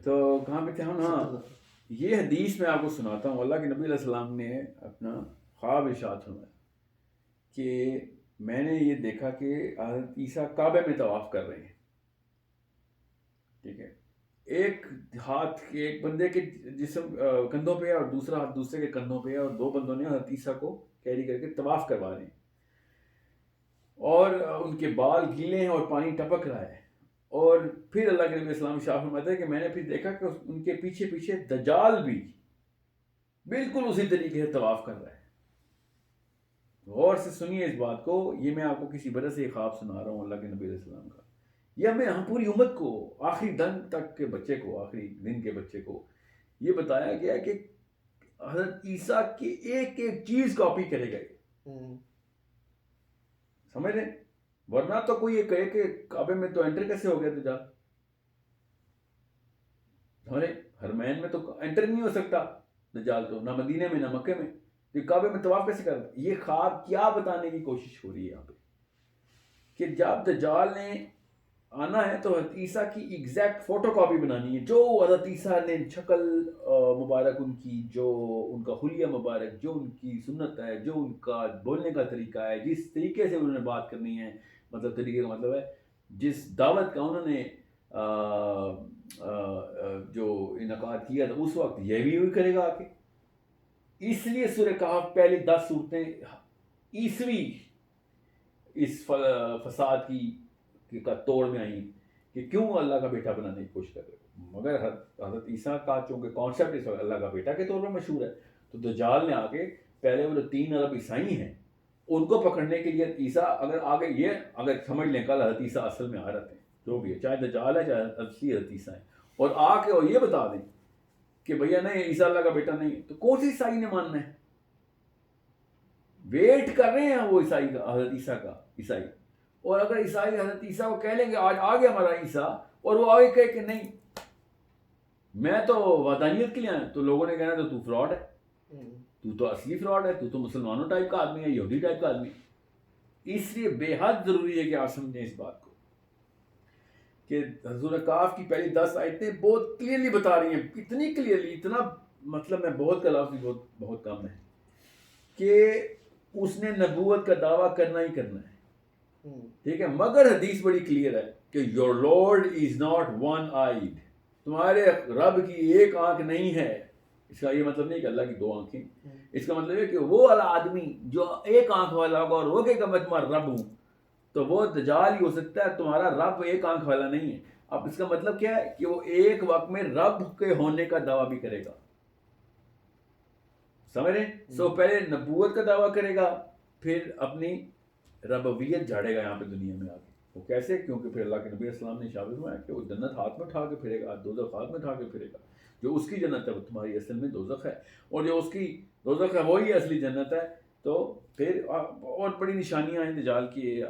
تو کہاں پہ تھے ہم؟ ہاں، یہ حدیث میں آپ کو سناتا ہوں. اللہ کے نبی علیہ السلام نے اپنا خواب ارشاد فرمایا کہ میں نے یہ دیکھا کہ حضرت عیسیٰ کعبے میں طواف کر رہے ہیں. ٹھیک ہے، ایک ہاتھ ایک بندے کے جسم کندھوں پہ ہے اور دوسرا ہاتھ دوسرے کے کندھوں پہ ہے، اور دو بندوں نے حضرت عیسیٰ کو کیری کر کے طواف کروا رہے ہیں، اور ان کے بال گیلے ہیں اور پانی ٹپک رہا ہے. اور پھر اللہ کے نبی اسلام شاہ فرماتے ہیں کہ میں نے پھر دیکھا کہ ان کے پیچھے پیچھے دجال بھی بالکل اسی طریقے سے طواف کر رہا ہے. غور سے سنیے اس بات کو، یہ میں آپ کو کسی وجہ سے خواب سنا رہا ہوں اللہ کے نبی علیہ السلام کا. یہ ہمیں ہم پوری امت کو، آخری دن تک کے بچے کو، آخری دن کے بچے کو یہ بتایا گیا کہ حضرت عیسیٰ کی ایک ایک چیز کاپی کرے گا. سمجھ رہے؟ ورنہ تو کوئی یہ کہے کہ کعبے میں تو انٹر کیسے ہو گیا دجال؟ ہمارے حرمین میں تو انٹر نہیں ہو سکتا دجال، تو نہ مدینے میں نہ مکے میں، یہ کعبے میں طواف کیسے کر رہا؟ یہ خواب کیا بتانے کی کوشش ہو رہی ہے یہاں پہ کہ جب دجال نے آنا ہے تو حضرت عیسیٰ کی ایگزیکٹ فوٹو کاپی بنانی ہے. جو حضرت عیسیٰ نے شکل مبارک ان کی، جو ان کا حلیہ مبارک، جو ان کی سنت ہے، جو ان کا بولنے کا طریقہ ہے، جس طریقے سے انہوں نے بات کرنی ہے، مطلب طریقے کا مطلب ہے جس دعوت کا انہوں نے جو انعقاد کیا تھا اس وقت، یہ بھی وہی کرے گا آگے. اس لیے سورہ کہف پہلی 10 صورتیں عیسوی اس فساد کا توڑ میں آئیں کہ کیوں اللہ کا بیٹا بنانے کی کوشش کر رہے ہو. مگر حضرت عیسیٰ کا چونکہ کانسیپٹ اس وقت اللہ کا بیٹا کے طور پر مشہور ہے، تو دجال نے آگے پہلے وہ جو 3 ارب عیسائی ہیں ان کو پکڑنے کے لیے عیسیٰ اگر آگے یہ اگر سمجھ لیں کل حضرت عیسیٰ اصل میں آ رہے ہیں، جو بھی ہے، چاہے دجال ہے چاہے اصلی حضرت عیسیٰ ہے، اور آ کے اور یہ بتا دیں کہ بھیا نہیں عیسیٰ اللہ کا بیٹا نہیں، تو کون سی عیسائی نے ماننا ہے؟ ویٹ کر رہے ہیں وہ عیسائی کا، حضرت عیسیٰ کا عیسائی. اور اگر عیسائی حضرت عیسیٰ کو کہہ لیں گے آج آ گیا ہمارا عیسیٰ، اور وہ آگے کہے کہ نہیں میں تو وحدانیت کے لیے آیا، تو لوگوں نے کہنا تو فراڈ ہے، تو اصلی فراڈ ہے، تو مسلمانوں ٹائپ کا آدمی ہے، یہودی ٹائپ کا آدمی ہے. اس لیے بے حد ضروری ہے کہ آپ سمجھیں اس بات کو کہ سورہ کہف کی پہلی 10 آیتیں بہت کلیئرلی بتا رہی ہیں، اتنی کلیئرلی، اتنا مطلب میں بہت کا لفظ بہت کم ہے کہ اس نے نبوت کا دعویٰ کرنا ہی کرنا ہے. ٹھیک ہے، مگر حدیث بڑی کلیئر ہے کہ your lord is not one eyed, تمہارے رب کی ایک آنکھ نہیں ہے. اس کا یہ مطلب نہیں کہ اللہ کی 2 آنکھیں، اس کا مطلب ہے کہ وہ والا آدمی جو ایک آنکھ والا ہوگا اور وہ کہے گا میں تمہارا رب ہوں، تو وہ دجال ہی ہو سکتا ہے، تمہارا رب ایک آنکھ والا نہیں ہے. اب اس کا مطلب کیا ہے کہ وہ ایک وقت میں رب کے ہونے کا دعویٰ بھی کرے گا. سمجھ رہے ہیں؟ سو پہلے نبوت کا دعویٰ کرے گا، پھر اپنی ربویت جھاڑے گا یہاں پہ دنیا میں آگے. وہ کیسے؟ کیونکہ پھر اللہ کے نبی السلام نے ثابت فرمایا کہ وہ جنت ہاتھ میں اٹھا کے پھرے گا، دوزخ ہاتھ میں اٹھا کے پھرے گا. جو اس کی جنت ہے وہ تمہاری اصل میں دوزخ ہے، اور جو اس کی دوزخ ہے وہی اصلی جنت ہے. تو پھر اور بڑی نشانیاں ہیں دجال کی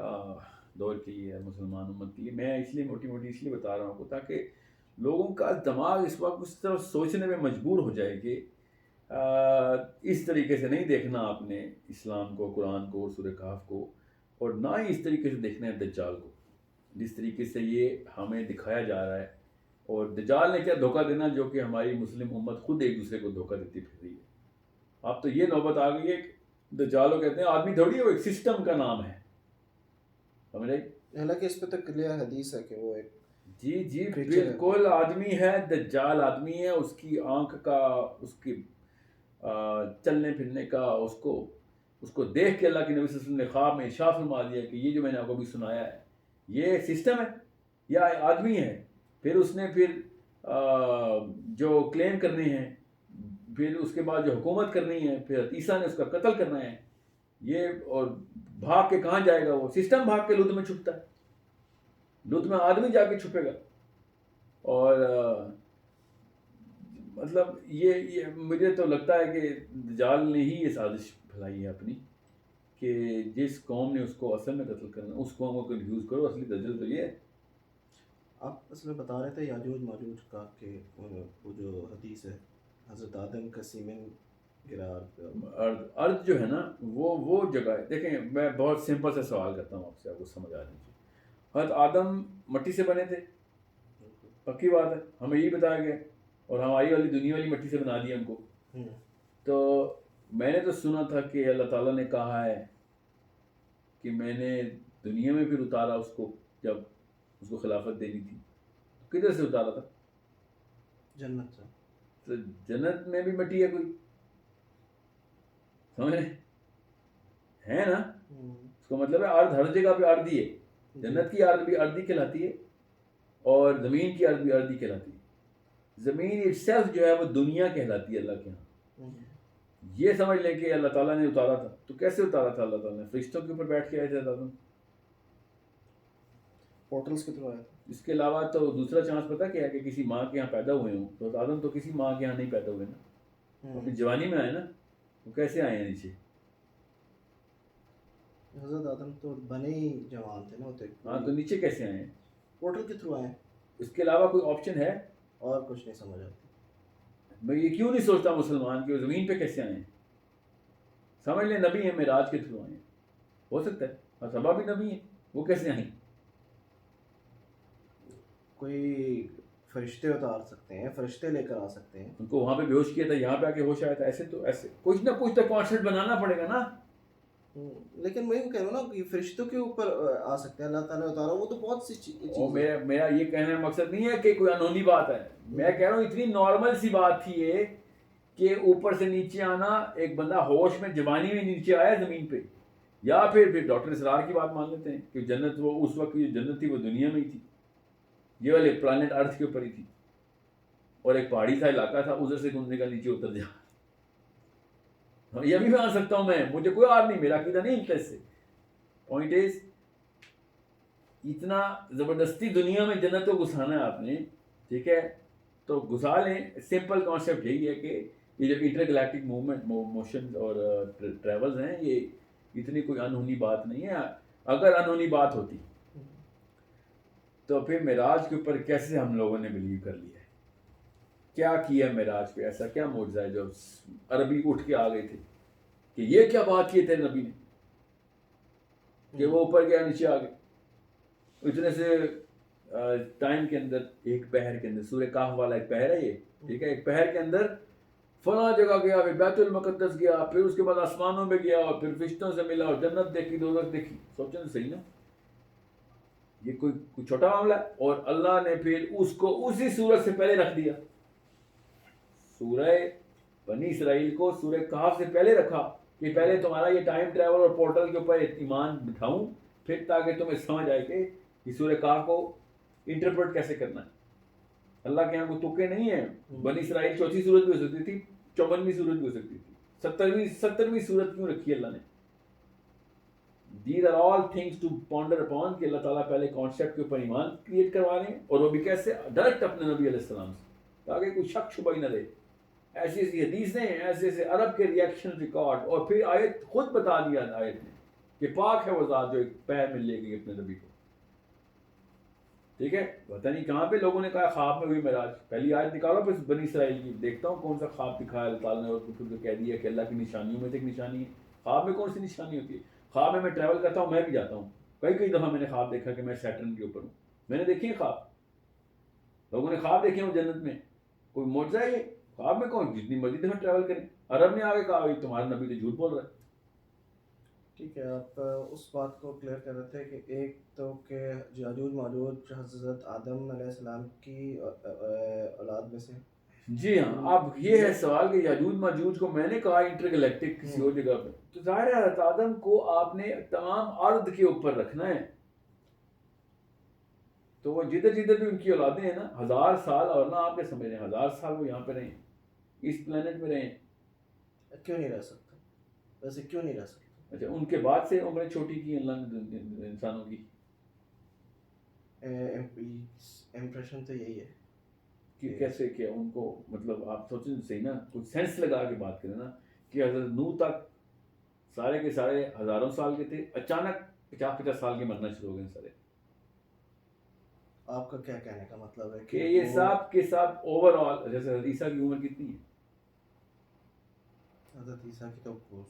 دور کے لیے، مسلمان امت کے لیے. میں اس لیے موٹی اس لیے بتا رہا ہوں آپ کو تاکہ لوگوں کا دماغ اس وقت اس طرف سوچنے میں مجبور ہو جائے کہ اس طریقے سے نہیں دیکھنا آپ نے اسلام کو، قرآن کو، سورہ کہف کو، اور نہ ہی اس طریقے سے دیکھنا ہے دجال کو جس طریقے سے یہ ہمیں دکھایا جا رہا ہے. اور دجال نے کیا دھوکہ دینا جو کہ ہماری مسلم امت خود ایک دوسرے کو دھوکہ دیتی پھر رہی ہے. اب تو یہ نوبت آ گئی ہے کہ دجالو کہتے ہیں آدمی تھوڑی ہے، وہ ایک سسٹم کا نام ہے. سمجھے؟ حالانکہ اس پہ تو کلیئر حدیث ہے کہ وہ ایک جی بالکل آدمی ہے، دجال آدمی ہے. اس کی آنکھ کا، اس کی چلنے پھرنے کا، اس کو دیکھ کے اللہ کے نبی صلی اللہ علیہ وسلم نے خواب میں ارشاد فرما دیا کہ یہ جو میں نے آپ کو بھی سنایا ہے یہ سسٹم ہے یا آدمی ہے. پھر اس نے جو کلیم کرنے ہیں، پھر اس کے بعد جو حکومت کرنی ہے، پھر عیسیٰ نے اس کا قتل کرنا ہے یہ، اور بھاگ کے کہاں جائے گا؟ وہ سسٹم بھاگ کے لط میں چھپتا ہے، لط میں آدمی جا کے چھپے گا. اور مطلب یہ مجھے تو لگتا ہے کہ دجال نے ہی یہ سازش پھیلائی ہے اپنی کہ جس قوم نے اس کو اصل میں قتل کرنا اس قوم کو کنفیوز کرو. اصلی دجل تو یہ ہے. آپ اصل میں بتا رہے تھے یاجوج ماجوج کا کہ وہ جو حدیث ہے حضرت آدم کا سیمن گرا ارض جو ہے نا وہ جگہ ہے. دیکھیں میں بہت سمپل سے سوال کرتا ہوں آپ سے، آپ کو سمجھ آ جائے. حضرت آدم مٹی سے بنے تھے، پکی بات ہے، ہمیں یہی بتایا گیا اور ہماری والی دنیا والی مٹی سے بنا دیا ہم کو. تو میں نے تو سنا تھا کہ اللہ تعالیٰ نے کہا ہے کہ میں نے دنیا میں پھر اتارا اس کو، جب اس کو خلافت دینی تھی. کدھر سے اتارا تھا؟ جنت سے. تو جنت میں بھی مٹی ہے کوئی، سمجھ رہے ہے نا؟ اس کا مطلب ہے ارض ہر جگہ پہ ارض ہی ہے. جنت کی ارض بھی ارض ہی کہلاتی ہے اور زمین کی ارض بھی ارض ہی کہلاتی ہے. زمین اٹسیلف جو ہے وہ دنیا کہلاتی ہے اللہ کے ہاں. یہ سمجھ لیں کہ اللہ تعالیٰ نے اتارا تھا. تو کیسے اتارا تھا اللہ تعالیٰ نے؟ فرشتوں کے اوپر بیٹھ کے آئے تھے آدم. پورٹلز کے تھرو آیا تھا. اس کے علاوہ تو دوسرا چانس پتہ کیا ہے کہ کسی ماں کے یہاں پیدا ہوئے ہوں. تو آدم تو کسی ماں کے یہاں نہیں پیدا ہوئے نا، اپنی جوانی میں آئے نا. وہ کیسے آئے ہیں نیچے؟ حضرت آدم تو بنے ہی جوان تھے نا ہوتے. ہاں تو نیچے کیسے آئے ہیں؟ پورٹل کے تھرو آئے. اس کے علاوہ کوئی آپشن ہے؟ اور کچھ نہیں سمجھ آتی. میں یہ کیوں نہیں سوچتا مسلمان کہ وہ زمین پہ کیسے آئے ہیں. سمجھ لیں نبی ہیں، معراج کے تھرو آئے ہیں. ہو سکتا ہے اور سبا بھی نبی ہیں، وہ کیسے آئیں؟ کوئی فرشتے اتار سکتے ہیں، فرشتے لے کر آ سکتے ہیں. ان کو وہاں پہ بے ہوش کیا تھا، یہاں پہ آ کے ہوش آیا تھا. ایسے تو ایسے کچھ نہ کچھ تو کانسیپٹ بنانا پڑے گا نا. لیکن میں کہہ رہا ہوں نا کہ فرشتوں کے اوپر آ سکتے ہیں، اللہ تعالیٰ اتارا. وہ تو بہت سی چیز. میرا یہ کہنے کا مقصد نہیں ہے کہ کوئی انہونی بات ہے. میں کہہ رہا ہوں اتنی نارمل سی بات تھی یہ کہ اوپر سے نیچے آنا. ایک بندہ ہوش میں جوانی میں نیچے آیا زمین پہ. یا پھر ڈاکٹر اسرار کی بات مان لیتے ہیں کہ جنت وہ اس وقت کی جنت تھی وہ دنیا میں ہی تھی، یہ والے پلانٹ ارتھ کے اوپر ہی تھی. اور ایک پہاڑی سا علاقہ تھا، ادھر سے گھومنے کا نیچے اتر جا. یہ بھی آ سکتا ہوں میں، مجھے کوئی آر نہیں، میرا عقیدہ نہیں انٹرسٹ سے. پوائنٹ از اتنا زبردستی دنیا میں جنت کو گھسانا ہے آپ نے، ٹھیک ہے تو گھسا لیں. سمپل کانسیپٹ یہی ہے کہ یہ جو انٹر گلیکٹک موومنٹ موشن اور ٹریولز ہیں یہ اتنی کوئی انہونی بات نہیں ہے. اگر انہونی بات ہوتی تو پھر معراج کے اوپر کیسے ہم لوگوں نے بلیو کر لیا ہے؟ کیا کیا معراج پہ؟ ایسا کیا معجزہ ہے جو عربی اٹھ کے آ گئے تھے کہ یہ کیا بات کی تھے نبی نے کہ وہ اوپر گیا نیچے آ گئے؟ اتنے سے ٹائم کے اندر ایک پہر کے اندر، سورہ کہف والا ایک پہر ہے یہ، ٹھیک ہے، ایک پہر کے اندر فلاں جگہ گیا، پھر بیت المقدس گیا، پھر اس کے بعد آسمانوں میں گیا اور پھر فرشتوں سے ملا اور جنت دیکھی، دوزخ دیکھی. سوچیں تو صحیح نا، یہ کوئی چھوٹا معاملہ ہے. اور اللہ نے پھر اس کو اسی سورت سے پہلے رکھ دیا. سورہ بنی اسرائیل کو سورہ کہف سے پہلے رکھا کہ پہلے تمہارا یہ ٹائم ٹریول اور پورٹل کے اوپر ایمان بٹھاؤں، پھر تاکہ تمہیں سمجھ آئے کہ یہ سورہ کہف کو انٹرپریٹ کیسے کرنا ہے. اللہ کے یہاں کوئی تکے نہیں ہیں. بنی اسرائیل چوتھی سورت بھی ہو سکتی تھی، 54ویں سورت بھی ہو سکتی تھی، 70ویں سورت کیوں رکھی اللہ نے؟ These are all things to ponder upon کہ اللہ تعالیٰ پہلے کانسیپٹ کے اوپر ایمان کریٹ کروا رہے ہیں، اور وہ بھی کیسے؟ ڈائریکٹ اپنے نبی علیہ السلام سے، تاکہ کوئی شک شبہ ہی نہ رہے. ایسی ایسی حدیثیں، ایسے ایسے عرب کے ریئیکشن ریکارڈ، اور پھر آیت خود بتا دیا آیت نے کہ پاک ہے وہ ذات جو ایک پیر میں لے گئی اپنے نبی کو. ٹھیک ہے، پتہ نہیں کہاں پہ لوگوں نے کہا خواب میں ہوئی معراج. پہلی آیت نکالو پھر بنی اسرائیل کی، دیکھتا ہوں کون سا خواب دکھایا اللہ تعالیٰ نے، اور پھر کہہ دیا کہ اللہ کی نشانیوں میں سے ایک نشانی ہے. خواب میں کون سی نشانی ہوتی ہے؟ خواب میں ٹریول کرتا ہوں، میں بھی جاتا ہوں. کئی دفعہ میں نے خواب دیکھا کہ میں سیٹرن کے اوپر ہوں. میں نے دیکھی ہے خواب، لوگوں نے خواب دیکھے ہوں جنت میں. کوئی معجزہ ہے یہ؟ خواب میں کون جتنی مرضی دفعہ ٹریول کریں. عرب نے آگے کہا تمہارا نبی تو جھوٹ بول رہا ہے. ٹھیک ہے، آپ اس بات کو کلیئر کر رہے تھے کہ ایک تو کہ یاجوج ماجوج حضرت آدم علیہ السلام کی اولاد میں سے. جی ہاں. اب یہ ہے سوال کہ یاجوج ماجوج کو میں نے کہا انٹر گلیکٹک کسی اور جگہ پہ، تو ظاہر ہے حضرت آدم کو آپ نے تمام ارض کے اوپر رکھنا ہے. تو وہ جدھر جدھر بھی ان کی اولادیں ہیں نا، 1000 سال، اور نہ آپ کے سمجھ رہے ہیں 1000 سال وہ یہاں پہ رہیں، اس پلانٹ میں رہیں. کیوں نہیں رہ سکتا؟ ویسے کیوں نہیں رہ سکتا؟ اچھا، ان کے بعد سے عمریں چھوٹی کی اللہ نے انسانوں کی. امپریشن تو یہی ہے کہ کیسے کیا ان کو، مطلب آپ سوچیں صحیح نا، کچھ سینس لگا کے بات کریں نا کہ حضرت نوح تک سارے کے سارے ہزاروں سال کے تھے، اچانک 50 سال کے مرنا شروع ہو گئے سارے. آپ کا کیا کہنے کا مطلب ہے کہ یہ سب کے سب اوور آل، جیسے حضرت عیسیٰ کی عمر کتنی ہے؟ حضرت عیسیٰ کی تو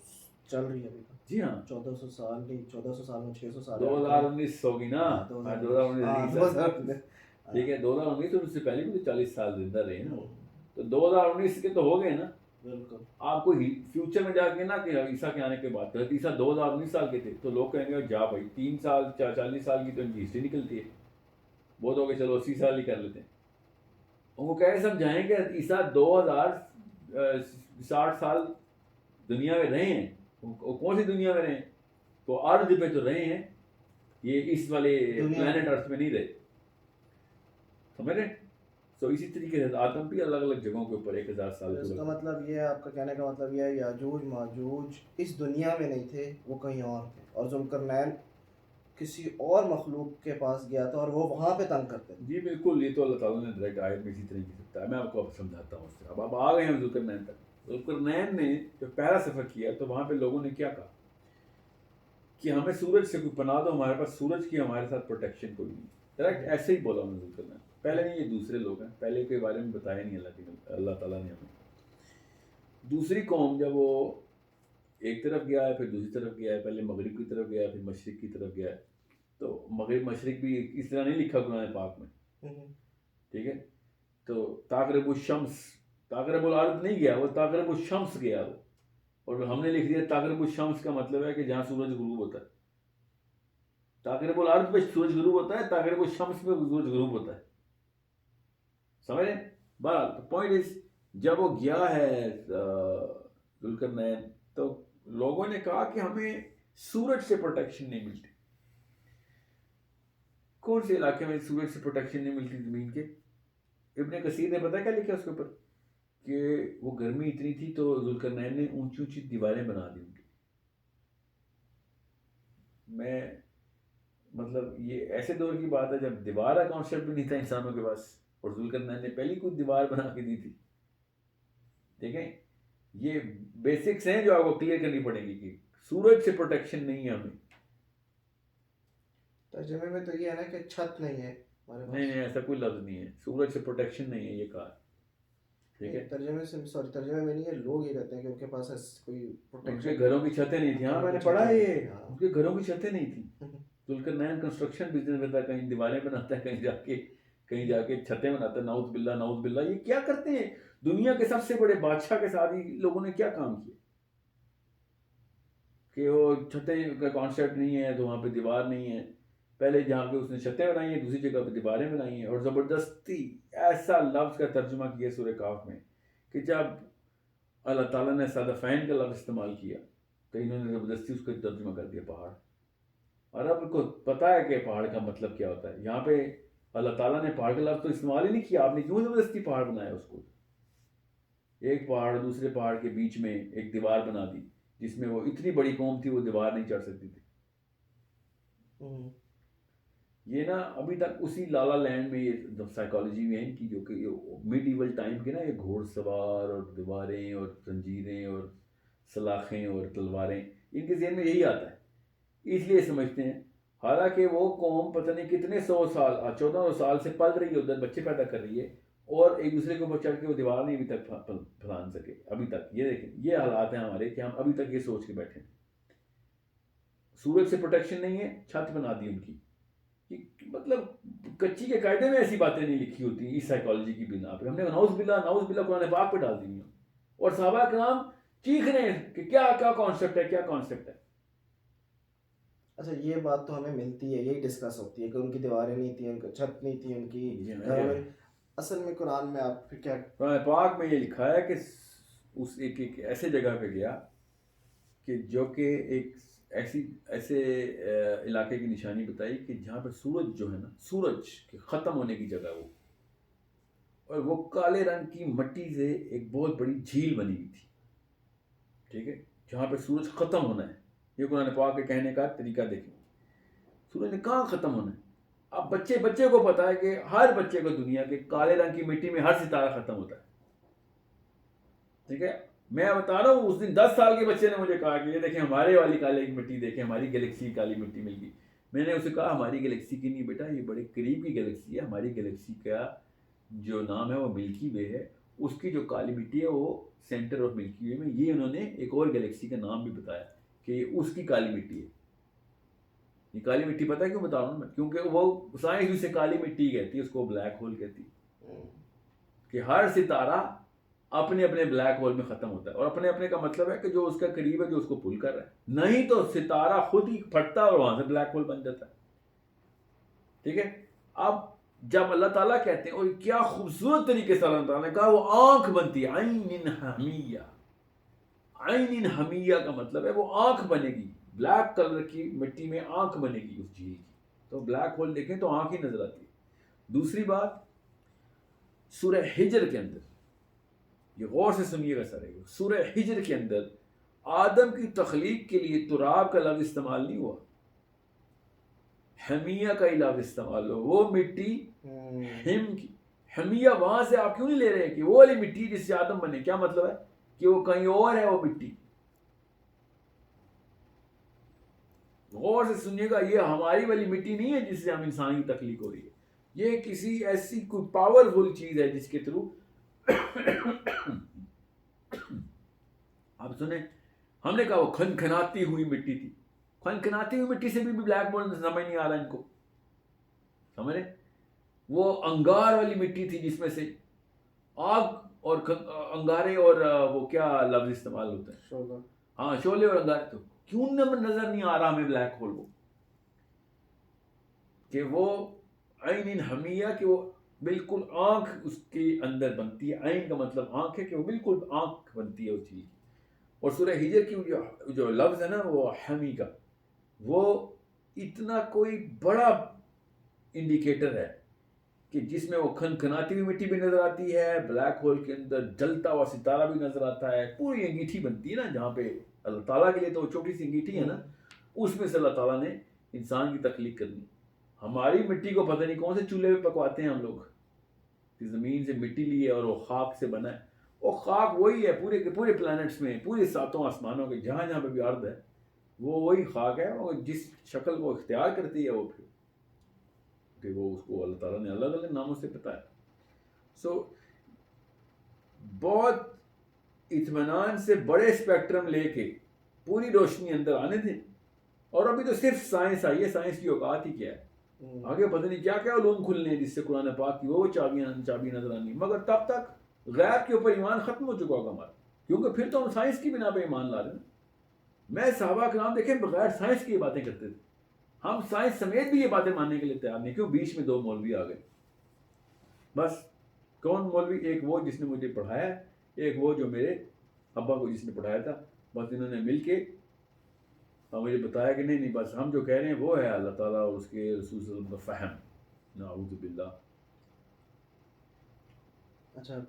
چل رہی ہے ابھی تک. جی ہاں، 1400 سال نہیں، 1400 سال میں 600 سال 2019 ہوگی نا. 2019 ٹھیک ہے 2019 اور اس سے پہلے بھی تو 40 سال زندہ رہے ہیں نا وہ. تو 2019 کے تو ہو گئے نا. بالکل. آپ کو فیوچر میں جا کے نا کہ عیسیٰ کے آنے کے بعد حضرت عیسیٰ 2019 سال کے تھے تو لوگ کہیں گے جا بھائی 3 سال 40 سال کی تو ان کی ہسٹری نکلتی ہے, بہت ہو گئے چلو 80 سال ہی کر لیتے ہیں. ان کو کیسے سمجھائیں کہ حضرت عیسیٰ 2060 سال دنیا میں رہے ہیں. وہ کون سی دنیا میں رہے ہیں؟ تو ارض پہ تو رہے ہیں, یہ اس والے پلانٹ ارتھ میں نہیں رہے, سمجھ رہے ہیں. تو اسی طریقے سے آدم بھی الگ الگ جگہوں کے اوپر 1000 سال. اس کا مطلب یہ ہے, آپ کا کہنے کا مطلب یہ ہے یاجوج ماجوج اس دنیا میں نہیں تھے, وہ کہیں اور تھے, اور ذوالقرنین کسی اور مخلوق کے پاس گیا تھا اور وہ وہاں پہ تنگ کرتے تھے. جی بالکل, یہ تو اللہ تعالیٰ نے ڈائریکٹ آیت میں اسی طرح کی سکتا ہے. میں آپ کو اب سمجھاتا ہوں اس سے. اب آ گئے ہیں ذوالقرنین تک. ذوالقرنین نے جب پہلا سفر کیا تو وہاں پہ لوگوں نے کیا کہا کہ ہمیں سورج سے کوئی پناہ دو, ہمارے پاس سورج کی ہمارے ساتھ پروٹیکشن کوئی نہیں. ڈائریکٹ ایسے ہی بولا انہوں نے ذوالقرنین. پہلے نہیں, یہ دوسرے لوگ ہیں, پہلے کے بارے میں بتایا نہیں اللہ تعالیٰ نے ہمیں. دوسری قوم جب وہ ایک طرف گیا ہے پھر دوسری طرف گیا ہے, پہلے مغرب کی طرف گیا پھر مشرق کی طرف گیا ہے, تو مغرب مشرق بھی اس طرح نہیں لکھا قرآن پاک میں, ٹھیک ہے. تو تاغرب الشمس, تاغرب الارض نہیں گیا وہ, تاغرب الشمس گیا وہ, اور ہم نے لکھ دیا تاغرب الشمس کا مطلب ہے کہ جہاں سورج غروب ہوتا ہے. تاغرب الارض پہ سورج غروب ہوتا ہے, تاغرب الشمس پہ سورج غروب ہوتا ہے, سمجھ رہے ہیں. بہرحال پوائنٹ از جب وہ گیا ہے ذوالقرنین تو لوگوں نے کہا کہ ہمیں سورج سے پروٹیکشن نہیں ملتی. کون سے علاقے میں سورج سے پروٹیکشن نہیں ملتی زمین کے؟ ابن کثیر نے پتہ کیا لکھا اس کے اوپر کہ وہ گرمی اتنی تھی تو ذوالقرنین نے اونچی اونچی دیواریں بنا دی ان کی. میں مطلب یہ ایسے دور کی بات ہے جب دیوار کا کانسیپٹ بھی نہیں تھا انسانوں کے پاس, اور ذوالقرنین نے پہلی کوئی دیوار بنا کے دی تھی. دیکھیں یہ بیسکس ہیں جو آپ کو کلیئر کرنی پڑیں گی کہ سورج سے پروٹیکشن نہیں ہے ہمیں. ترجمے میں تو یہ ہے نا کہ چھت نہیں ہے ہمارے پاس. نہیں ایسا کوئی لفظ نہیں ہے, سورج سے پروٹیکشن نہیں ہے یہ کہا, ٹھیک ہے. ترجمے سے ترجمے میں نہیں ہے, لوگ یہ کہتے ہیں کہ ان کے پاس کوئی ان پروٹیکشن, کے گھروں کی چھتیں نہیں تھیں. ہاں میں نے پڑھا ہے یہ, ان کے گھروں کی چھتیں نہیں تھیں. ذوالقرنین کنسٹرکشن بزنس میں تھا, کہیں دیواریں بناتا ہے, کہیں جا کے چھتیں بناتا ہے. نعوذ باللہ نعوذ باللہ, یہ کیا کرتے ہیں دنیا کے سب سے بڑے بادشاہ کے ساتھ ہی لوگوں نے کیا کام کیا کہ وہ چھتیں کا کانسیپٹ نہیں ہے تو وہاں پہ دیوار نہیں ہے. پہلے جہاں پہ اس نے چھتیں بنائی ہیں دوسری جگہ پہ دیواریں بنائی ہیں, اور زبردستی ایسا لفظ کا ترجمہ کیا سورہ کاف میں کہ جب اللہ تعالیٰ نے صادفین کا لفظ استعمال کیا تو انہوں نے زبردستی اس کو ترجمہ کر دیا پہاڑ. اور اب کو پتہ ہے کہ پہاڑ کا مطلب کیا ہوتا ہے. یہاں پہ اللہ تعالیٰ نے پہاڑ کا لفظ تو استعمال ہی نہیں کیا, آپ نے کیوں زبردستی پہاڑ بنایا اس کو؟ ایک پہاڑ دوسرے پہاڑ کے بیچ میں ایک دیوار بنا دی جس میں وہ اتنی بڑی قوم تھی وہ دیوار نہیں چڑھ سکتی تھی. یہ نا ابھی تک اسی لالا لینڈ میں یہ سائیکالوجی میں ہے ان کی, جو کہ مڈ ایول ٹائم کے نا یہ گھوڑ سوار اور دیواریں اور زنجیریں اور سلاخیں اور تلواریں ان کے ذہن میں یہی آتا ہے, اس لیے سمجھتے ہیں. حالانکہ وہ قوم پتہ نہیں کتنے 100 سال 1400 سال سے پل رہی ہے, ادھر بچے پیدا کر رہی ہے, اور ایک دوسرے کے اوپر چڑھ کے وہ دیوار نہیں ابھی تک پھلان سکے ابھی تک. یہ دیکھیں یہ حالات ہیں ہمارے کہ ہم ابھی تک یہ سوچ کے بیٹھے ہیں سورج سے پروٹیکشن نہیں ہے, چھت بنا دی ان کی. مطلب کچی کے قاعدے میں ایسی باتیں نہیں لکھی ہوتی اس سائیکالوجی کی بنا پہ. ہم نے نعوذ باللہ قرآن پاک پہ ڈال دی, اور صحابہ کرام چیخ رہے ہیں کہ کیا کیا کانسیپٹ ہے, کیا کانسیپٹ ہے. اچھا یہ بات تو ہمیں ملتی ہے, یہی ڈسکس ہوتی ہے کہ ان کی دیواریں نہیں تھیں, ان کی چھت نہیں تھی ان کی گھروں میں. اصل میں قرآن میں آپ پھر کیا قرآن پاک میں یہ لکھا ہے کہ اس ایک ایسے جگہ پہ گیا کہ جو کہ ایک ایسے علاقے کی نشانی بتائی کہ جہاں پہ سورج جو ہے نا, سورج کے ختم ہونے کی جگہ وہ, اور وہ کالے رنگ کی مٹی سے ایک بہت بڑی جھیل بنی ہوئی تھی, ٹھیک ہے, جہاں پہ سورج ختم ہونا ہے. یہ قرآن پاک کے کہنے کا طریقہ دیکھیں, سورج نے کہاں ختم ہونا ہے. اب بچے کو پتا ہے کہ ہر بچے کو دنیا کے کالے رنگ کی مٹی میں ہر ستارہ ختم ہوتا ہے, ٹھیک ہے. میں بتا رہا ہوں اس دن 10 سال کے بچے نے مجھے کہا کہ یہ دیکھیں ہمارے والی کالے کی مٹی دیکھیں, ہماری گلیکسی کالی مٹی مل گئی. میں نے اسے کہا ہماری گلیکسی کی نہیں بیٹا, یہ بڑے قریب کی گلیکسی ہے. ہماری گلیکسی کا جو نام ہے وہ ملکی وے ہے, اس کی جو کالی مٹی ہے وہ سینٹر آف ملکی وے میں. یہ انہوں نے ایک اور گلیکسی کا نام بھی بتایا کہ اس کی کالی مٹی ہے. یہ کالی مٹی پتہ ہے کیوں بتا رہا ہوں میں؟ کیونکہ وہ سائنس اسے کالی مٹی کہتی ہے، اس کو بلیک ہول کہتی ہے، کہ ہر ستارہ اپنے اپنے بلیک ہول میں ختم ہوتا ہے، اور اپنے اپنے کا مطلب ہے کہ جو اس کا قریب ہے، جو اس کو پل کر رہا ہے، نہیں تو ستارہ خود ہی پھٹتا ہے اور وہاں سے بلیک ہول بن جاتا ہے. ٹھیک ہے. اب جب اللہ تعالیٰ کہتے ہیں، اور کیا خوبصورت طریقے سے اللہ تعالیٰ نے کہا، وہ آنکھ بنتی ہے، عین حمیہ. عین حمیہ کا مطلب ہے وہ آنکھ بنے گی، بلیک کلر کی مٹی میں آنکھ بنے گی اس جھیل کی. تو بلیک ہول دیکھیں تو آنکھ ہی نظر آتی ہے. دوسری بات، سورہ ہجر کے اندر، یہ غور سے سنیے گا سارے، سورہ ہجر کے اندر آدم کی تخلیق کے لیے تراب کا لفظ استعمال نہیں ہوا، حمیہ کا ہی لفظ استعمال ہوا. وہ مٹی ہم کی حمیہ، وہاں سے آپ کیوں نہیں لے رہے کہ وہ والی مٹی جس سے آدم بنے؟ کیا مطلب ہے کہ وہ کہیں اور ہے وہ مٹی. غور سے سنیے گا، یہ ہماری والی مٹی نہیں ہے جس سے ہم انسان کی تخلیق ہو رہی ہے. یہ کسی ایسی کوئی پاورفل چیز ہے جس کے تھرو آپ سنیں، ہم نے کہا وہ کھنکھناتی ہوئی مٹی تھی. کھنکھناتی ہوئی مٹی سے بھی بلیک ہول سمجھ نہیں آ رہا ان کو، سمجھ رہے؟ وہ انگار والی مٹی تھی جس میں سے آگ اور انگارے اور وہ کیا لفظ استعمال ہوتا ہے، شعلہ. ہاں شعلے اور انگارے. تو کیوں نظر نہیں آ رہا ہمیں بلیک ہول؟ وہ کہ وہ عین حمیہ، کہ وہ بالکل آنکھ اس کے اندر بنتی ہے. عین کا مطلب آنکھ ہے، کہ وہ بالکل آنکھ بنتی ہے اس چیز کی. اور سورہ ہجر کی جو لفظ ہے نا وہ حمی کا، وہ اتنا کوئی بڑا انڈیکیٹر ہے کہ جس میں وہ کھنکھناتی ہوئی مٹی بھی نظر آتی ہے، بلیک ہول کے اندر جلتا ہوا ستارہ بھی نظر آتا ہے. پوری انگیٹھی بنتی ہے نا جہاں پہ اللہ تعالیٰ کے لیے تو وہ چھوٹی سی انگیٹھی ہے نا، اس میں سے اللہ تعالیٰ نے انسان کی تخلیق کرنی. ہماری مٹی کو پتہ نہیں کون سے چولہے پہ پکواتے ہیں ہم لوگ، کہ زمین سے مٹی لی ہے اور وہ خاک سے بنا ہے. وہ خاک وہی ہے پورے کے پورے پلانٹس میں، پورے ساتوں آسمانوں کے جہاں جہاں پہ بھی ارض ہے، وہ وہی خاک ہے. وہ جس شکل کو اختیار کرتی ہے وہ پھر کہ وہ اس کو اللہ تعالیٰ نے الگ الگ ناموں سے بتایا. سو بہت اطمینان سے بڑے اسپیکٹرم لے کے پوری روشنی اندر آنے دیں. اور ابھی تو صرف سائنس آئی ہے، سائنس کی اوقات ہی کیا ہے، آگے پتہ نہیں کیا کیا علوم کھلنے ہیں جس سے قرآن پاک کی وہ چابی نظر آنی. مگر تب تک غیب کے اوپر ایمان ختم ہو چکا ہوگا ہمارا، کیونکہ پھر تو ہم سائنس کی بنا پہ ایمان لا رہے ہیں. میں صحابہ کرام دیکھیں بغیر سائنس کی باتیں کرتے تھے، ہم سائنس سمیت بھی یہ باتیں ماننے کے لیے تیار نہیں. کیوں؟ بیچ میں دو مولوی آ گئے بس. کون مولوی؟ ایک وہ جس نے مجھے پڑھایا، ایک وہ جو میرے ابا کو جس نے پڑھایا تھا. بس انہوں نے مل کے مجھے بتایا کہ نہیں بس ہم جو کہہ رہے ہیں وہ ہے اللہ تعالیٰ اور اس کے رسول صلی اللہ علیہ وسلم کا فہم. نعوذ باللہ. اچھا،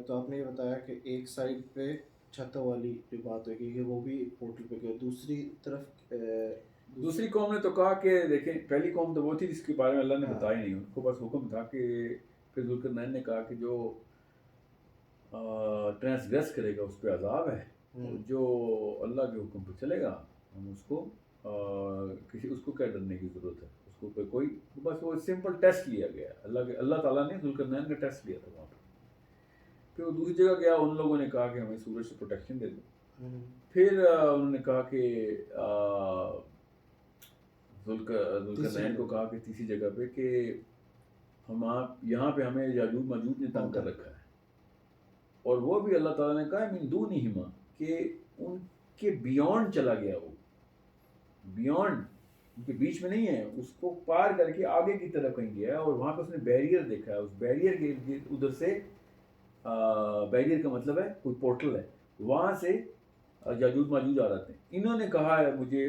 تو آپ نے یہ بتایا کہ ایک سائڈ پہ چھتوں والی جو بات ہوگی کہ وہ بھی ایک پورٹل پہ گیا، دوسری طرف دوسری قوم نے تو کہا کہ دیکھیں، پہلی قوم تو وہ تھی جس کے بارے میں اللہ نے بتایا نہیں، ان کو بس حکم تھا کہ پھر ذوالقرنین نے کہا کہ جو ٹرانسگریس کرے گا اس پہ عذاب ہے، جو اللہ کے حکم پہ چلے گا ہم اس کو اس کو کیا ڈرنے کی ضرورت ہے، اس کو کوئی بس وہ سمپل ٹیسٹ لیا گیا. اللہ تعالیٰ نے ذوالقرنین کا ٹیسٹ لیا تھا وہاں پہ. پھر وہ دوسری جگہ گیا، ان لوگوں نے کہا کہ ہمیں سورج سے پروٹیکشن دے دو. پھر انہوں نے کہا کہ ذوالقرنین کو کہا کہ تیسری جگہ پہ کہ ہم یہاں پہ ہمیں یاجوج ماجوج نے تنگ کر رکھا ہے. اور وہ بھی اللہ تعالیٰ نے کہا من دونہما، کہ ان کے بیونڈ چلا گیا، وہ بیونڈ ان کے بیچ میں نہیں ہے، اس کو پار کر کے آگے کی طرف کہیں گیا ہے. اور وہاں پہ اس نے بیریئر دیکھا ہے، اس بیریئر کے ادھر سے بیریئر کا مطلب ہے کوئی پورٹل ہے، وہاں سے یاجوج ماجوج آ رہے ہیں. انہوں نے کہا ہے مجھے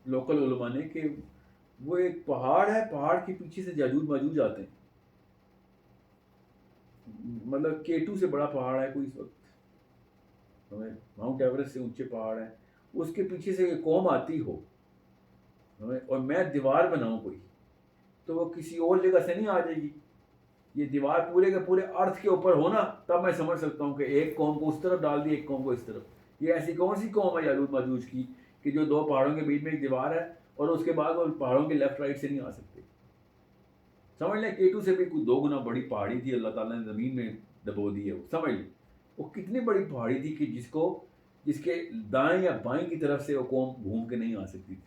لوکل علماء نے کہ وہ ایک پہاڑ ہے، پہاڑ کے پیچھے سے یاجوج ماجوج آتے ہیں. مطلب K2 سے بڑا پہاڑ ہے کوئی اس وقت، ماؤنٹ ایوریسٹ سے اونچے پہاڑ ہیں، اس کے پیچھے سے یہ قوم آتی ہو اور میں دیوار بناؤں کوئی، تو وہ کسی اور جگہ سے نہیں آ جائے گی. یہ دیوار پورے کے پورے ارتھ کے اوپر ہونا تب میں سمجھ سکتا ہوں کہ ایک قوم کو اس طرف ڈال دی، ایک قوم کو اس طرف. یہ ایسی کون سی قوم ہے یاجوج ماجوج کی کہ جو دو پہاڑوں کے بیچ میں ایک دیوار ہے اور اس کے بعد وہ پہاڑوں کے لیفٹ رائٹ سے نہیں آ سکتے؟ سمجھ لیں K2 سے بھی کوئی 2 گنا بڑی پہاڑی تھی، اللہ تعالیٰ نے زمین میں دبو دی ہے. وہ سمجھ لیں وہ کتنی بڑی پہاڑی تھی کہ جس کے دائیں یا بائیں کی طرف سے وہ قوم گھوم کے نہیں آ سکتی تھی.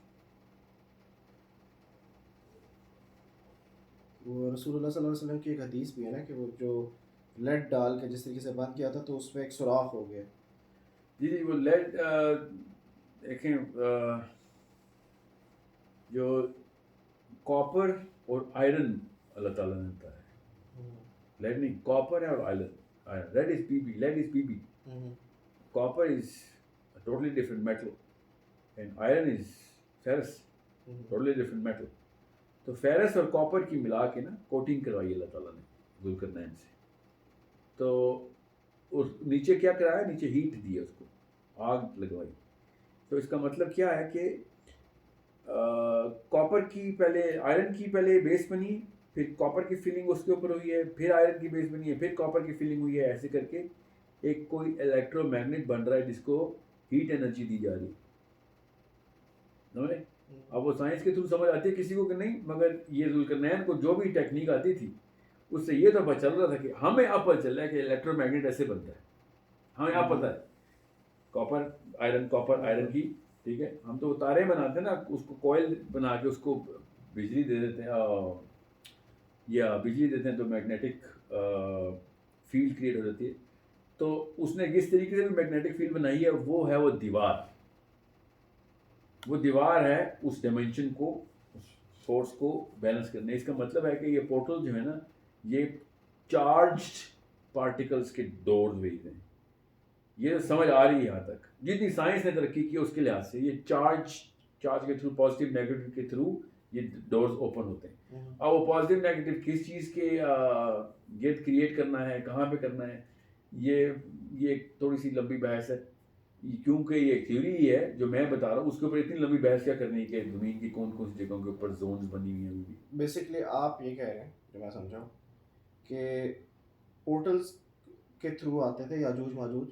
وہ رسول اللہ صلی اللہ علیہ وسلم کی ایک حدیث بھی ہے نا کہ وہ جو لیڈ ڈال کے جس طریقے سے بند کیا تھا تو اس میں ایک سوراخ ہو گیا. جی جی وہ لیڈ دیکھیں جو کاپر اور آئرن اللہ تعالیٰ نے دیتا ہے. لیڈ نہیں, کاپر ہے اور iron. Lead is P be, lead is P be. Copper is a totally different metal and iron is ferrous, totally different metal. تو فیرس اور کاپر کی ملا کے نا کوٹنگ کروائی اللہ تعالیٰ نے ذوالقرنین سے. تو اس نیچے کیا کرایا, نیچے ہیٹ دی اس کو, آگ لگوائی. تو اس کا مطلب کیا ہے کہ کاپر کی پہلے, آئرن کی پہلے بیس بنی, پھر کاپر کی فلنگ اس کے اوپر ہوئی ہے, پھر آئرن کی بیس بنی ہے, پھر کاپر کی فلنگ ہوئی ہے. ایسے کر کے ایک کوئی الیکٹرو میگنیٹ بن رہا ہے جس کو ہیٹ انرجی دی جا رہی ہے. اب وہ سائنس کے تھرو سمجھ آتی ہے کسی کو کہ نہیں, مگر یہ ذوالقرنین کو جو بھی ٹیکنیک آتی تھی اس سے یہ تو پتہ چل رہا تھا کہ ہمیں اب پتہ چل رہا ہے کہ الیکٹرو میگنیٹ ایسے بنتا ہے. ہمیں اب پتہ ہے کاپر آئرن کی, ٹھیک ہے. ہم تو تارے بناتے ہیں نا, اس کو کوئل بنا کے اس کو بجلی دے دیتے ہیں, یا بجلی دیتے ہیں تو میگنیٹک فیلڈ کریٹ ہو جاتی ہے. تو اس نے جس طریقے سے بھی میگنیٹک فیلڈ بنائی ہے وہ ہے وہ دیوار. وہ دیوار ہے اس ڈائمینشن کو, اس سورس کو بیلنس کرنے. اس کا مطلب ہے کہ یہ پورٹل جو ہے نا یہ چارجڈ پارٹیکلز کے ڈورز بھیجتے ہیں. یہ سمجھ آ رہی ہے یہاں تک جتنی سائنس نے ترقی کی اس کے لحاظ سے. یہ چارج کے تھرو, پازیٹیو نیگیٹو کے تھرو یہ ڈورز اوپن ہوتے ہیں. اب وہ پازیٹیو نیگیٹو کس چیز کے گرد کریٹ کرنا ہے, کہاں پہ کرنا ہے, یہ تھوڑی سی لمبی بحث ہے. کیونکہ یہ ایک تھیوری ہے جو میں بتا رہا ہوں, اس کے اوپر اتنی لمبی بحث کیا کرنی ہے کہ زمین کی کون کون سی جگہوں کے اوپر زونز بنی ہوئی ہیں ابھی بھی. بیسکلی آپ یہ کہہ رہے ہیں جو میں سمجھا کہ پورٹلز کے تھرو آتے تھے یاجوج ماجوج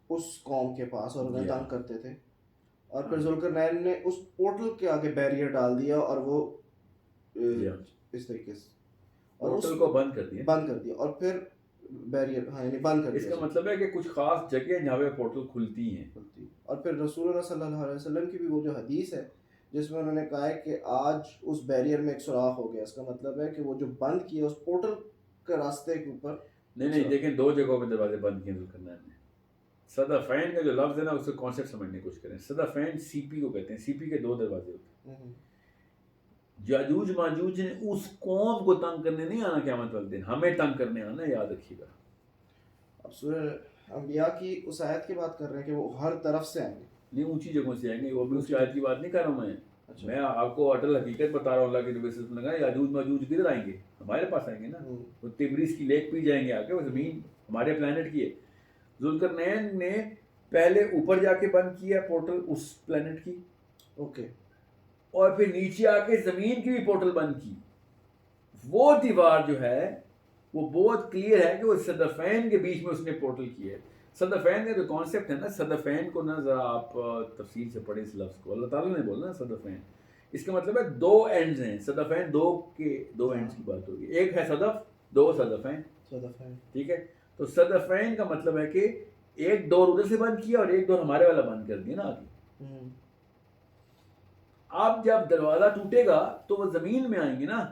اس قوم کے پاس اور انہیں تنگ کرتے تھے, اور پھر ذوالقرنین نے اس پورٹل کے آگے بیریئر ڈال دیا اور وہ اس طریقے سے پورٹل کو بند کر دیا اور پھر بیریئر یعنی بند کر دیا. اس کا مطلب ہے کہ کچھ خاص جگہ جہاں پہ پورٹل کھلتی ہیں. اور پھر رسول اللہ صلی اللہ علیہ وسلم کی بھی وہ جو حدیث ہے جس میں انہوں نے کہا ہے کہ آج اس بیریئر میں ایک سوراخ ہو گیا. اس کا مطلب ہے کہ وہ جو بند کیا اس پورٹل کے راستے کے اوپر نہیں دیکھیں, دو جگہوں پہ دروازے بند کیے ذوالقرنین نے. صدفین کا جو لفظ ہے نا اس کا کانسیپٹ سمجھنے کی کوشش کریں. صدفین سی پی کو کہتے ہیں, سی پی کے دو دروازے ہوتے ہیں. یاجوج ماجوج نے اس قوم کو تنگ کرنے نہیں آنا قیامت والے دن, ہمیں تنگ کرنے آنا, یاد رکھیے گا. اب سورہ انبیاء کی اس آیت کی بات کر رہے ہیں کہ وہ ہر طرف سے آئیں گے, نہیں اونچی جگہوں سے آئیں گے. وہ بھی اس کی آیت کی بات نہیں کر رہا ہوں میں آپ کو اٹل حقیقت بتا رہا ہوں. اللہ کے نبی صلی اللہ علیہ وسلم نے کہا یاجوج ماجوج کدھر آئیں گے, ہمارے پاس آئیں گے نا. وہ تبریز کی لیک پی جائیں گے آ کے, وہ زمین ہمارے پلانٹ کی ہے. ذوالقرنین نے پہلے اوپر جا کے بند کیا پورٹل اس پلانٹ کی, اوکے, اور پھر نیچے آ کے زمین کی بھی پورٹل بند کی. وہ دیوار جو ہے وہ بہت کلیئر ہے کہ وہ صدفین کے بیچ میں اس نے پورٹل کیا ہے. صدفین کا جو کانسیپٹ ہے نا, صدفین کو نا ذرا آپ تفصیل سے پڑھیں اس لفظ کو. اللہ تعالیٰ نے بولا نا صدفین, اس کا مطلب ہے دو اینڈز ہیں. صدفین دو اینڈز کی بات ہوگی. ایک ہے صدف, دو صدفین, ٹھیک ہے. تو صدفین کا مطلب ہے کہ ایک ڈور ادھر سے بند کیا اور ایک ڈور ہمارے والا بند کر دیا نا آگے. اب جب دروازہ ٹوٹے گا تو وہ زمین میں آئیں گے نا,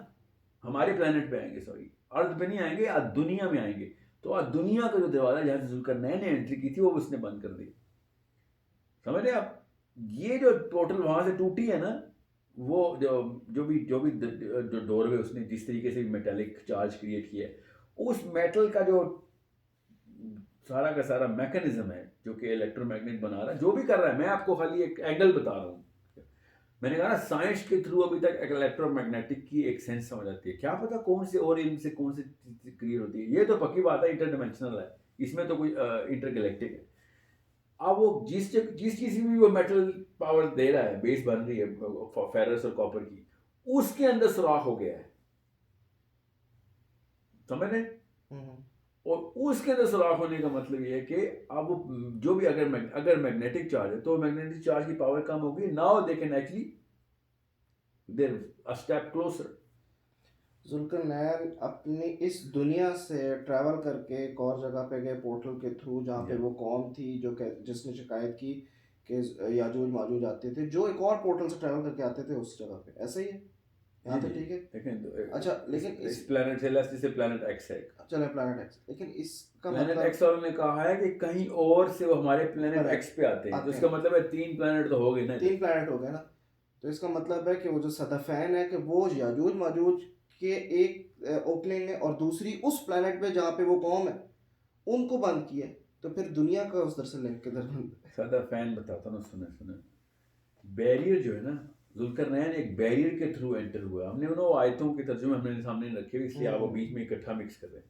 ہمارے پلانٹ پہ آئیں گے, سوری ارتھ پہ نہیں آئیں گے, دنیا میں آئیں گے. تو دنیا کا جو دروازہ جہاں سے ذوالقرنین نے انٹری کی تھی وہ اس نے بند کر دی. سمجھ رہے آپ, یہ جو پورٹل وہاں سے ٹوٹی ہے نا, وہ جو بھی ڈور وے اس نے جس طریقے سے میٹالک چارج کریٹ کیا ہے, اس میٹل کا جو سارا کا سارا میکانزم ہے جو کہ الیکٹرو میگنیٹ بنا رہا ہے, جو بھی کر رہا ہے, میں آپ کو خالی ایک اینگل بتا رہا ہوں. میں نے کہا نا سائنس کے تھرو ابھی تک الیکٹرو میگنیٹک کی ایک سینس سمجھ آتی ہے. کیا پتا کون سے اور علم سے کون سے کریٹ ہوتی ہے. یہ تو پکی بات ہے انٹر ڈائمینشنل ہے, اس میں تو کوئی انٹر گلیکٹک ہے. اب وہ جس چیز بھی وہ میٹل پاور دے رہا ہے, بیس بن رہی ہے فیرس اور کاپر کی, اس کے اندر سوراخ ہو گیا ہے, سمجھ رہے. اور اس کے اندر سوراخ ہونے کا مطلب یہ ہے کہ اب جو بھی اگر میگنیٹک چارج ہے تو میگنیٹک چارج کی پاور کم ہوگی. Now they can actually there a step closer. Zulqarnain اپنی اس دنیا سے ٹریول کر کے ایک اور جگہ پہ گئے پورٹل کے تھرو جہاں پہ وہ قوم تھی جس نے شکایت کی کہ یاجوج ماجوج آتے تھے, جو ایک اور پورٹل سے ٹریول کر کے آتے تھے اس جگہ پہ, ایسا ہی ہے. یہاں تک ٹھیک ہے. دیکھیں اچھا لیکن اس پلانٹ سیلسٹس سے پلانٹ ایکس ہے. چلے پلانٹ ایکس, لیکن اس کا پلانٹ مطلب ایکس والوں نے کہا ہے کہ کہیں اور سے وہ ہمارے پلانٹ ایکس پہ آتے ہیں, تو اس کا مطلب ہے 3 پلانٹ تو ہو گئے نا, 3 پلانٹ ہو گئے نا. تو اس کا مطلب ہے کہ وہ جو صدفین ہے کہ وہ یاجوج ماجوج کے ایک اوپننگ ہے, اور دوسری اس پلانٹ پہ جہاں پہ وہ قوم ہے ان کو بند کیا ہے. تو پھر دنیا کا اس در سے لنک کدھر بند ہے؟ صدفین بتاتا ہوں, سنیں. بیریئر جو ہے نا, ذوالقرنین ایک بیریئر کے تھرو انٹر ہوا. ہم نے انہوں آیتوں کے ترجمے ہم نے سامنے رکھے ہوئے, اس لیے آپ وہ بیچ میں اکٹھا مکس کر رہے ہیں.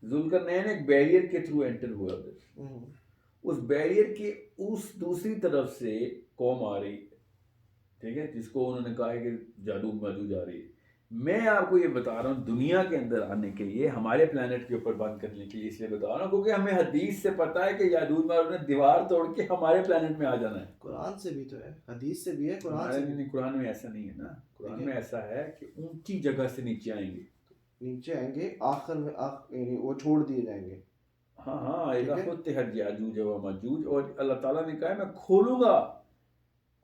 ذوالقرنین ایک بیریئر کے تھرو انٹر ہوا ادھر. اس بیریئر کے اس دوسری طرف سے قوم آ رہی, ٹھیک ہے, جس کو انہوں نے کہا ہے کہ جادو ماجوج آ رہی ہے. میں آپ کو یہ بتا رہا ہوں دنیا کے اندر آنے کے لیے, ہمارے پلانٹ کے اوپر بند کرنے کے لیے اس لیے بتا رہا ہوں کیونکہ ہمیں حدیث سے پتہ ہے کہ یاجوج ماجوج نے دیوار توڑ کے ہمارے پلانٹ میں آ جانا ہے. قرآن سے بھی تو ہے, حدیث سے بھی ہے, قرآن سے بھی. قرآن میں ایسا نہیں ہے نا. قرآن میں ایسا ہے کہ اونچی جگہ سے نیچے آئیں گے, نیچے آئیں گے آخر میں, یعنی وہ چھوڑ دیے جائیں گے. ہاں اذا فتحت یاجوج و ماجوج, اور اللہ تعالیٰ نے کہا ہے میں کھولوں گا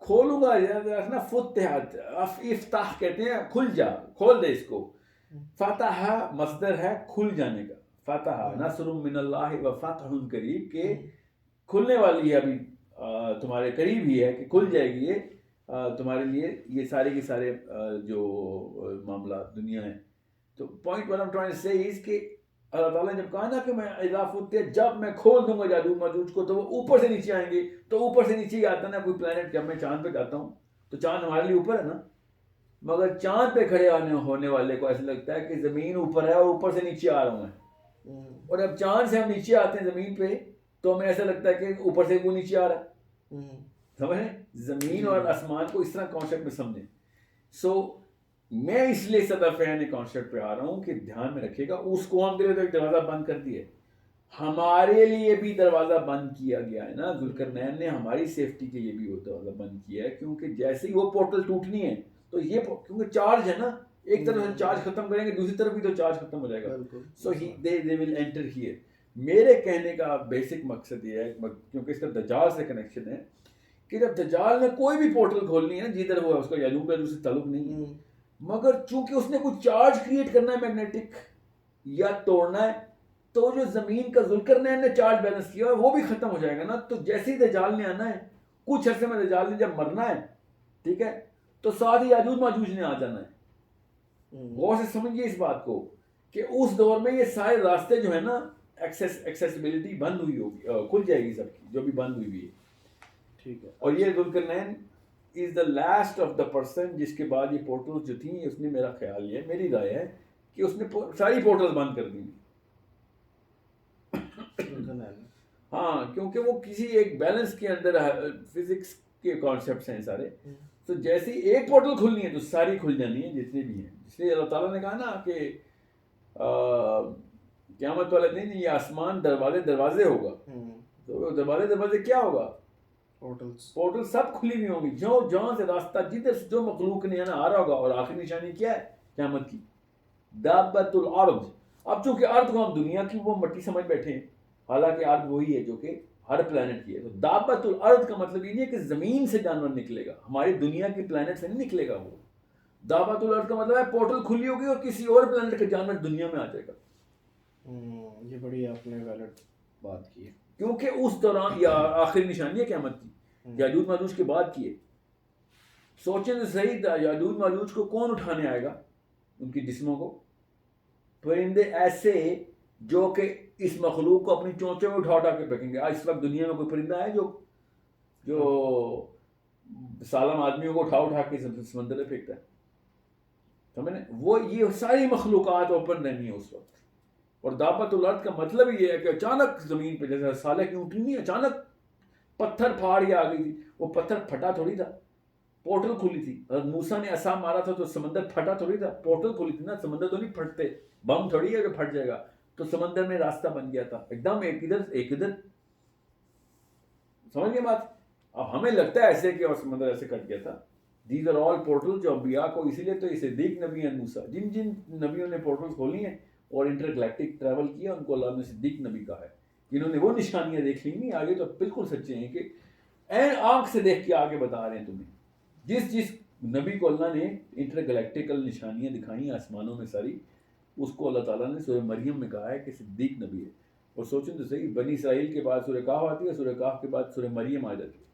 نا. فتحت, افتح کہتے ہیں کھل جا, کھول دے اس کو. فتح مصدر ہے کھل جانے کا. فتح نصر من اللہ و فتح قریب, کہ کھلنے والی ہے, ابھی تمہارے قریب ہی ہے کہ کھل جائے گی یہ تمہارے لیے, یہ سارے کے سارے جو معاملات دنیا ہیں. تو پوائنٹ ون آف ٹرائنگ سے از کہ اللہ تعالیٰ نے جب کہا نا کہ میں اضافت جب میں کھول دوں گا جادو ماجوج کو, تو وہ اوپر سے نیچے آئیں گے. تو اوپر سے نیچے ہی آتا نا کوئی پلانٹ. جب میں چاند پہ جاتا ہوں تو چاند ہمارے لیے اوپر ہے نا, مگر چاند پہ کھڑے ہونے والے کو ایسا لگتا ہے کہ زمین اوپر ہے اور اوپر سے نیچے آ رہا ہوں میں. اور اب چاند سے ہم نیچے آتے ہیں زمین پہ, تو ہمیں ایسا لگتا ہے کہ اوپر سے وہ نیچے آ رہا ہے. سمجھیں, زمین اور آسمان کو اس طرح کانسیپٹ میں سمجھیں. سو میں اس لیے صدفین کانسیپٹ پہ آ رہا ہوں کہ دھیان میں رکھیے گا, اس قوم کے لیے تو ایک دروازہ بند کر دیا, ہمارے لیے بھی دروازہ بند کیا گیا ہے نا. ذوالقرنین نے ہماری سیفٹی کے لیے بھی وہ دروازہ بند کیا ہے, کیونکہ جیسے ہی وہ پورٹل ٹوٹنی ہے تو یہ کیونکہ چارج ہے نا, ایک طرف سے چارج ختم کریں گے دوسری طرف بھی تو چارج ختم ہو جائے گا. سو they will enter here. میرے کہنے کا بیسک مقصد یہ ہے, کیونکہ اس کا دجال سے کنیکشن ہے, کہ جب دجال نے کوئی بھی پورٹل کھولنی ہے نا, جدھر ہوا اس کا یاجوج ماجوج سے تعلق نہیں ہے, مگر چونکہ اس نے کوئی چارج کریٹ کرنا ہے میگنیٹک یا توڑنا ہے, تو جو زمین کا ذوالقرنین نے چارج بیلنس کیا ہے وہ بھی ختم ہو جائے گا نا. تو جیسے ہی دجال نے آنا ہے, کچھ عرصے میں دجال نے جب مرنا ہے, ٹھیک ہے, تو ساتھ ہی یاجوج ماجوج نے آ جانا ہے. غور سے سمجھیے اس بات کو کہ اس دور میں یہ سارے راستے جو ہے نا, ایکسیسیبلٹی بند ہوئی ہوگی, کھل جائے گی سب کی جو بھی بند ہوئی ہے. ٹھیک ہے. اور یہ Zulqarnain is the last of the person جس کے بعد یہ پورٹلز جو تھیں, اس نے, میرا خیال یہ ہے, میری رائے ہے کہ اس نے ساری پورٹلز بند کر دی. ہاں, کیونکہ وہ کسی ایک بیلنس کے اندر, فزکس کے کانسیپٹس ہیں سارے. تو جیسے ایک پورٹل کھلنی ہے تو ساری کھل جانی ہے جتنے بھی ہیں. اس لیے اللہ تعالیٰ نے کہا نا کہ قیامت والے دن یہ آسمان دروازے ہوگا. تو دروازے کیا ہوگا؟ پورٹل سب کھلی ہوئی ہوں گی, جہاں سے راستہ جدھر سے جو مخلوق نے آنا آ رہا ہوگا. اور آخری نشانی کیا ہے قیامت کی؟ دابت الارض. اب چونکہ ارض کو ہم دنیا کی وہ مٹی سمجھ بیٹھے ہیں, حالانکہ ارض وہی ہے جو کہ ہر پلانٹ کی ہے. تو دابت الارض کا مطلب یہ نہیں ہے کہ زمین سے جانور نکلے گا, ہماری دنیا کی پلانٹ سے نہیں نکلے گا. وہ دابت الارض کا مطلب ہے پورٹل کھلی ہوگی اور کسی اور پلانٹ کا جانور دنیا میں آ جائے گا. یہ بڑی آپ نے ویلڈ بات کی ہے, کیونکہ اس دوران یا آخری نشانی ہے قیامت کی, یاجوج ماجوج کے بعد کی ہے. سوچیں تو صحیح, یاجوج ماجوج کو کون اٹھانے آئے گا, ان کی جسموں کو؟ پرندے ایسے جو کہ اس مخلوق کو اپنی چونچوں میں اٹھا کے پھینکیں گے. آج اس وقت دنیا میں کوئی پرندہ ہے جو سالم آدمیوں کو اٹھا کے سمندر میں پھینکتا ہے؟ سمجھیں, وہ یہ ساری مخلوقات اوپن رہنی ہے اس وقت. اور دابت الارض کا مطلب یہ ہے کہ اچانک زمین پہ, جیسے صالح کی اونٹنی نہیں, اچانک پتھر پھاڑ کے آ گئی تھی. وہ پتھر پھٹا تھوڑی تھا, پورٹل کھلی تھی. حضرت موسیٰ نے عصا مارا تھا تو سمندر پھٹا تھوڑی تھا, پورٹل کھلی تھی نا. سمندر تو نہیں پھٹتے, بم تھوڑی ہے جو پھٹ جائے گا. تو سمندر میں راستہ بن گیا تھا ایک دم, ایک ادھر. سمجھ گئے بات؟ اب ہمیں لگتا ہے ایسے کہ اور سمندر ایسے کٹ گیا تھا. دیز آر آل پورٹل جو انبیاء کو, اسی لیے تو یہ صدیق نبی ہیں موسیٰ, جن نبیوں نے پورٹل کھولی ہیں اور انٹر گلیکٹک ٹریول کیا, ان کو اللہ نے صدیق نبی کہا ہے. جنہوں نے وہ نشانیاں دیکھ لی آگے, تو بالکل سچے ہیں کہ این آنکھ سے دیکھ کے آگے بتا رہے ہیں تمہیں. جس نبی کو اللہ نے انٹر گلیکٹیکل نشانیاں دکھائیں آسمانوں میں ساری، اس کو اللہ تعالیٰ نے سورہ مریم میں کہا ہے کہ صدیق نبی ہے. اور سوچیں تو صحیح، بنی اسرائیل کے بعد سورہ کہف آتی ہے، سورہ کہف کے بعد سورہ مریم آ جاتی ہے،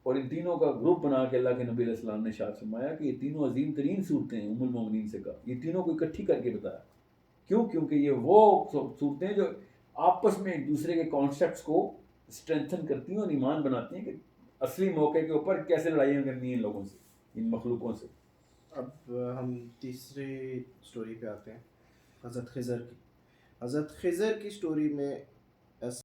اور ان تینوں کا گروپ بنا کے اللہ کے نبی علیہ السلام نے ارشاد فرمایا کہ یہ تینوں عظیم ترین صورتیں ہیں. ام المومنین سے کہا یہ تینوں کو اکٹھی کر کے بتایا. کیوں؟ کیونکہ یہ وہ صورتیں جو آپس میں ایک دوسرے کے کانسیپٹس کو اسٹرینتھن کرتی ہیں اور ایمان بناتی ہیں کہ اصلی موقع کے اوپر کیسے لڑائیاں کرنی ہیں ان لوگوں سے، ان مخلوقوں سے. اب ہم تیسری سٹوری پہ آتے ہیں، حضرت خضر کی. حضرت خضر کی سٹوری میں